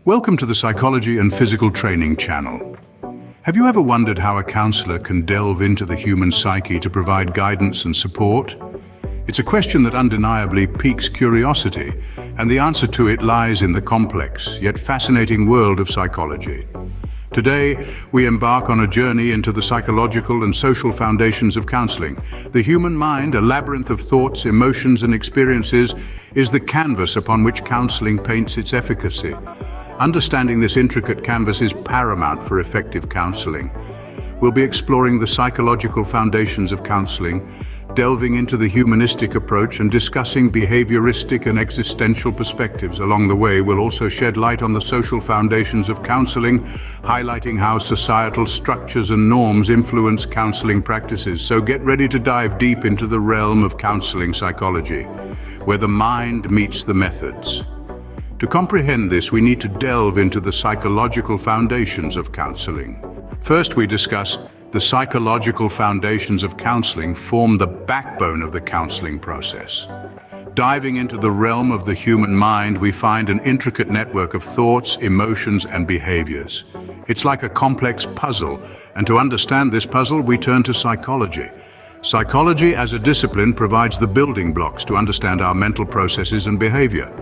Welcome to the Psychology and Physical Training channel. Have you ever wondered how a counselor can delve into the human psyche to provide guidance and support? It's a question that undeniably piques curiosity, and the answer to it lies in the complex, yet fascinating world of psychology. Today, we embark on a journey into the psychological and social foundations of counseling. The human mind, a labyrinth of thoughts, emotions, and experiences, is the canvas upon which counseling paints its efficacy. Understanding this intricate canvas is paramount for effective counseling. We'll be exploring the psychological foundations of counseling, delving into the humanistic approach and discussing behaviouristic and existential perspectives. Along the way, we'll also shed light on the social foundations of counseling, highlighting how societal structures and norms influence counseling practices. So get ready to dive deep into the realm of counseling psychology, where the mind meets the methods. To comprehend this, we need to delve into the psychological foundations of counseling. First, we discuss the psychological foundations of counseling form the backbone of the counseling process. Diving into the realm of the human mind, we find an intricate network of thoughts, emotions, and behaviors. It's like a complex puzzle, and to understand this puzzle, we turn to psychology. Psychology as a discipline provides the building blocks to understand our mental processes and behavior.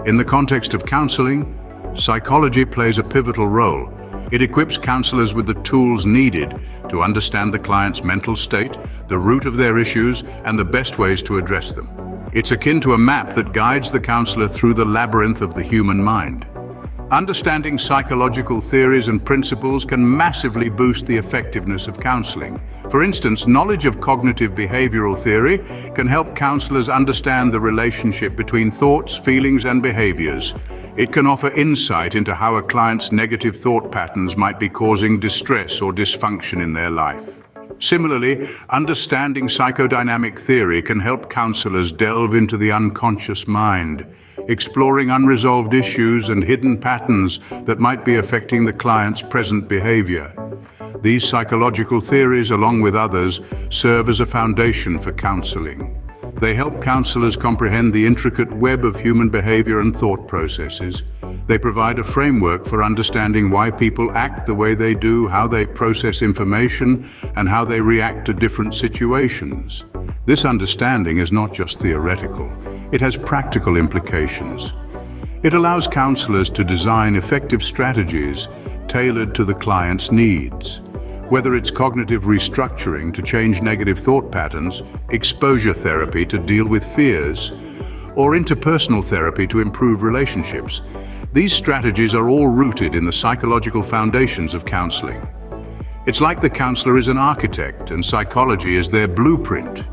In the context of counseling, psychology plays a pivotal role. It equips counselors with the tools needed to understand the client's mental state, the root of their issues, and the best ways to address them. It's akin to a map that guides the counselor through the labyrinth of the human mind. Understanding psychological theories and principles can massively boost the effectiveness of counseling. For instance, knowledge of cognitive behavioral theory can help counselors understand the relationship between thoughts, feelings, and behaviors. It can offer insight into how a client's negative thought patterns might be causing distress or dysfunction in their life. Similarly, understanding psychodynamic theory can help counselors delve into the unconscious mind, exploring unresolved issues and hidden patterns that might be affecting the client's present behavior. These psychological theories, along with others, serve as a foundation for counseling. They help counselors comprehend the intricate web of human behavior and thought processes. They provide a framework for understanding why people act the way they do, how they process information, and how they react to different situations. This understanding is not just theoretical. It has practical implications. It allows counselors to design effective strategies tailored to the client's needs. Whether it's cognitive restructuring to change negative thought patterns, exposure therapy to deal with fears, or interpersonal therapy to improve relationships, these strategies are all rooted in the psychological foundations of counseling. It's like the counselor is an architect and psychology is their blueprint.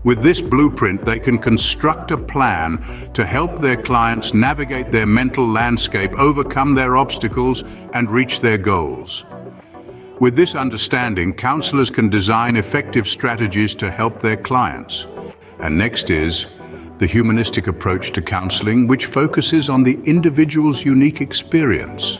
With this blueprint, they can construct a plan to help their clients navigate their mental landscape, overcome their obstacles, and reach their goals. With this understanding, counselors can design effective strategies to help their clients. And next is the humanistic approach to counseling, which focuses on the individual's unique experience.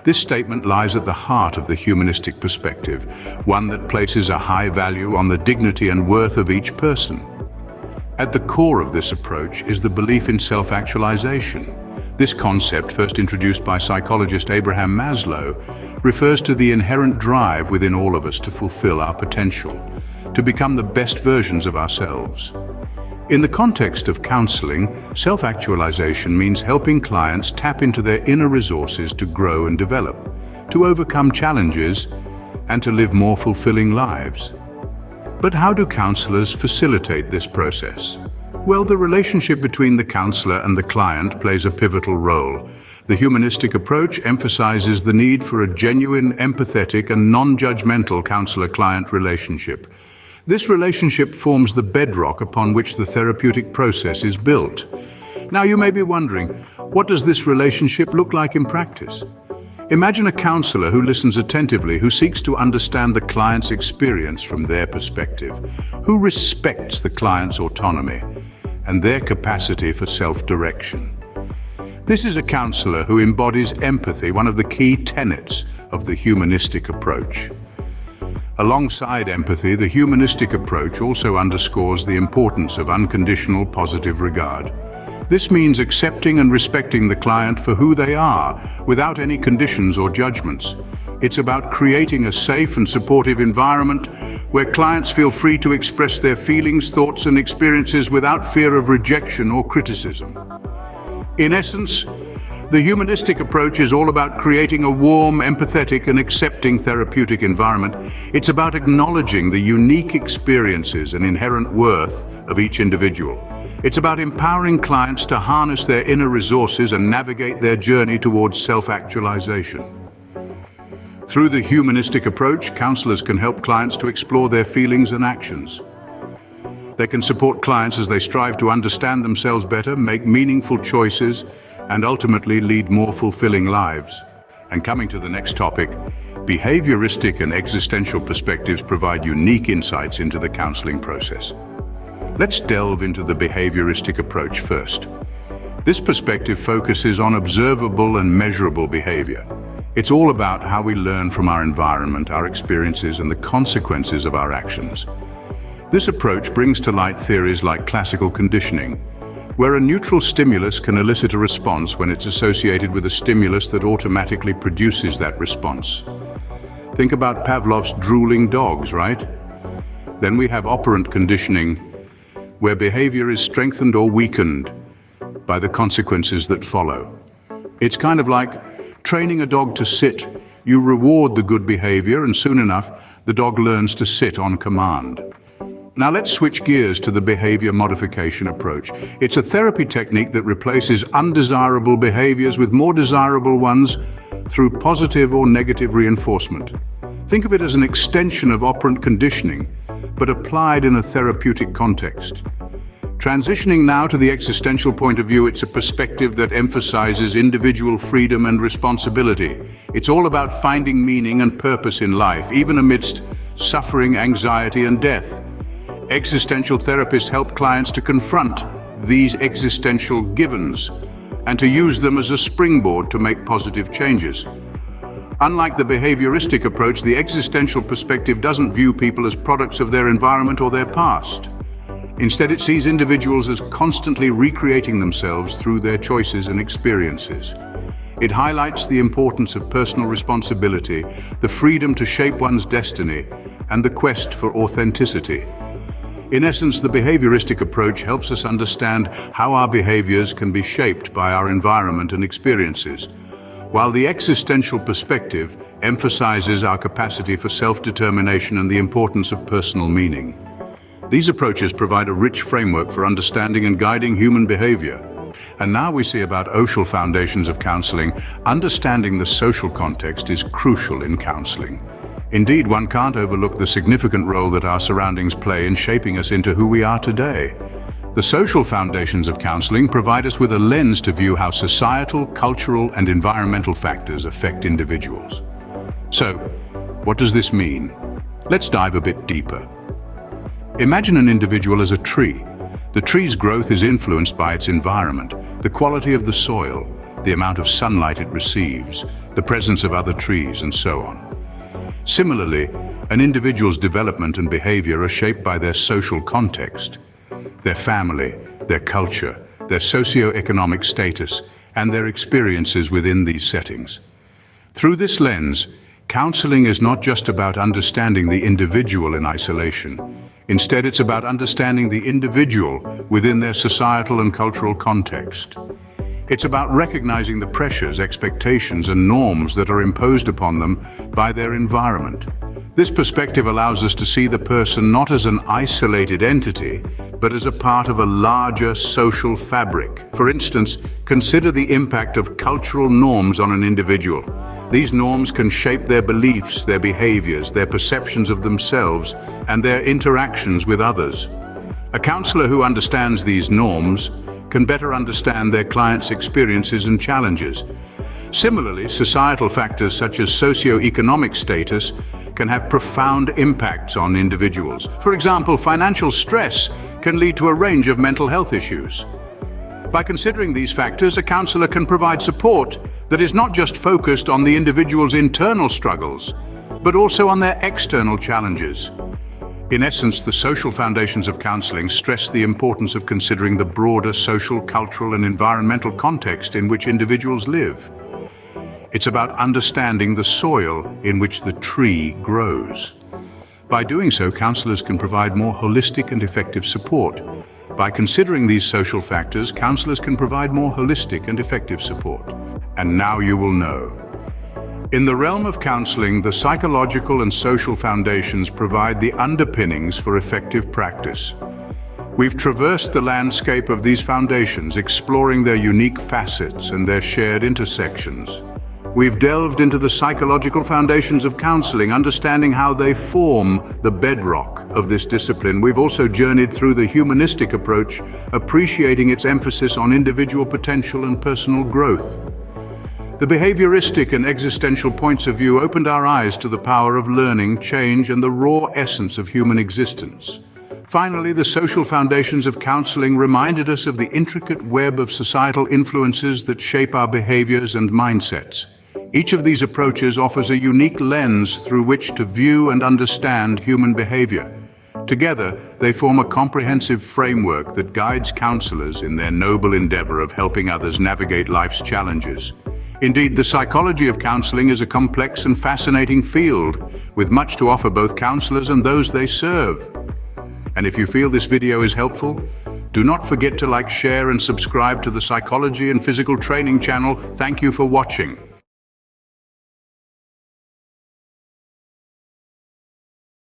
This statement lies at the heart of the humanistic perspective, one that places a high value on the dignity and worth of each person. At the core of this approach is the belief in self-actualization. This concept, first introduced by psychologist Abraham Maslow, refers to the inherent drive within all of us to fulfill our potential, to become the best versions of ourselves. In the context of counseling, self-actualization means helping clients tap into their inner resources to grow and develop, to overcome challenges, and to live more fulfilling lives. But how do counselors facilitate this process? Well, the relationship between the counselor and the client plays a pivotal role. The humanistic approach emphasizes the need for a genuine, empathetic, and non-judgmental counselor-client relationship. This relationship forms the bedrock upon which the therapeutic process is built. Now, you may be wondering, what does this relationship look like in practice? Imagine a counselor who listens attentively, who seeks to understand the client's experience from their perspective, who respects the client's autonomy and their capacity for self-direction. This is a counselor who embodies empathy, one of the key tenets of the humanistic approach. Alongside empathy, the humanistic approach also underscores the importance of unconditional positive regard. This means accepting and respecting the client for who they are, without any conditions or judgments. It's about creating a safe and supportive environment where clients feel free to express their feelings, thoughts, and experiences without fear of rejection or criticism. In essence, the humanistic approach is all about creating a warm, empathetic, and accepting therapeutic environment. It's about acknowledging the unique experiences and inherent worth of each individual. It's about empowering clients to harness their inner resources and navigate their journey towards self-actualization. Through the humanistic approach, counselors can help clients to explore their feelings and actions. They can support clients as they strive to understand themselves better, make meaningful choices, and ultimately lead more fulfilling lives. And coming to the next topic, behavioristic and existential perspectives provide unique insights into the counseling process. Let's delve into the behavioristic approach first. This perspective focuses on observable and measurable behavior. It's all about how we learn from our environment, our experiences, and the consequences of our actions. This approach brings to light theories like classical conditioning, where a neutral stimulus can elicit a response when it's associated with a stimulus that automatically produces that response. Think about Pavlov's drooling dogs, right? Then we have operant conditioning, where behavior is strengthened or weakened by the consequences that follow. It's kind of like training a dog to sit. You reward the good behavior, and soon enough, the dog learns to sit on command. Now let's switch gears to the behavior modification approach. It's a therapy technique that replaces undesirable behaviors with more desirable ones through positive or negative reinforcement. Think of it as an extension of operant conditioning, but applied in a therapeutic context. Transitioning now to the existential point of view, it's a perspective that emphasizes individual freedom and responsibility. It's all about finding meaning and purpose in life, even amidst suffering, anxiety, and death. Existential therapists help clients to confront these existential givens and to use them as a springboard to make positive changes. Unlike the behavioristic approach, the existential perspective doesn't view people as products of their environment or their past. Instead, it sees individuals as constantly recreating themselves through their choices and experiences. It highlights the importance of personal responsibility, the freedom to shape one's destiny, and the quest for authenticity. In essence, the behavioristic approach helps us understand how our behaviors can be shaped by our environment and experiences, while the existential perspective emphasizes our capacity for self-determination and the importance of personal meaning. These approaches provide a rich framework for understanding and guiding human behavior. And now we see about social foundations of counseling. Understanding the social context is crucial in counseling. Indeed, one can't overlook the significant role that our surroundings play in shaping us into who we are today. The social foundations of counseling provide us with a lens to view how societal, cultural, and environmental factors affect individuals. So, what does this mean? Let's dive a bit deeper. Imagine an individual as a tree. The tree's growth is influenced by its environment, the quality of the soil, the amount of sunlight it receives, the presence of other trees, and so on. Similarly, an individual's development and behavior are shaped by their social context, their family, their culture, their socio-economic status, and their experiences within these settings. Through this lens, counseling is not just about understanding the individual in isolation. Instead, it's about understanding the individual within their societal and cultural context. It's about recognizing the pressures, expectations, and norms that are imposed upon them by their environment. This perspective allows us to see the person not as an isolated entity, but as a part of a larger social fabric. For instance, consider the impact of cultural norms on an individual. These norms can shape their beliefs, their behaviors, their perceptions of themselves, and their interactions with others. A counselor who understands these norms can better understand their clients' experiences and challenges. Similarly, societal factors such as socio-economic status can have profound impacts on individuals. For example, financial stress can lead to a range of mental health issues. By considering these factors, a counselor can provide support that is not just focused on the individual's internal struggles, but also on their external challenges. In essence, the social foundations of counseling stress the importance of considering the broader social, cultural, and environmental context in which individuals live. It's about understanding the soil in which the tree grows. By doing so, counselors can provide more holistic and effective support. By considering these social factors, counselors can provide more holistic and effective support. And now you will know. In the realm of counseling, the psychological and social foundations provide the underpinnings for effective practice. We've traversed the landscape of these foundations, exploring their unique facets and their shared intersections. We've delved into the psychological foundations of counseling, understanding how they form the bedrock of this discipline. We've also journeyed through the humanistic approach, appreciating its emphasis on individual potential and personal growth. The behaviouristic and existential points of view opened our eyes to the power of learning, change, and the raw essence of human existence. Finally, the social foundations of counseling reminded us of the intricate web of societal influences that shape our behaviours and mindsets. Each of these approaches offers a unique lens through which to view and understand human behaviour. Together, they form a comprehensive framework that guides counsellors in their noble endeavour of helping others navigate life's challenges. Indeed, the psychology of counseling is a complex and fascinating field, with much to offer both counselors and those they serve. And if you feel this video is helpful, do not forget to like, share, and subscribe to the Psychology and Physical Training channel. Thank you for watching.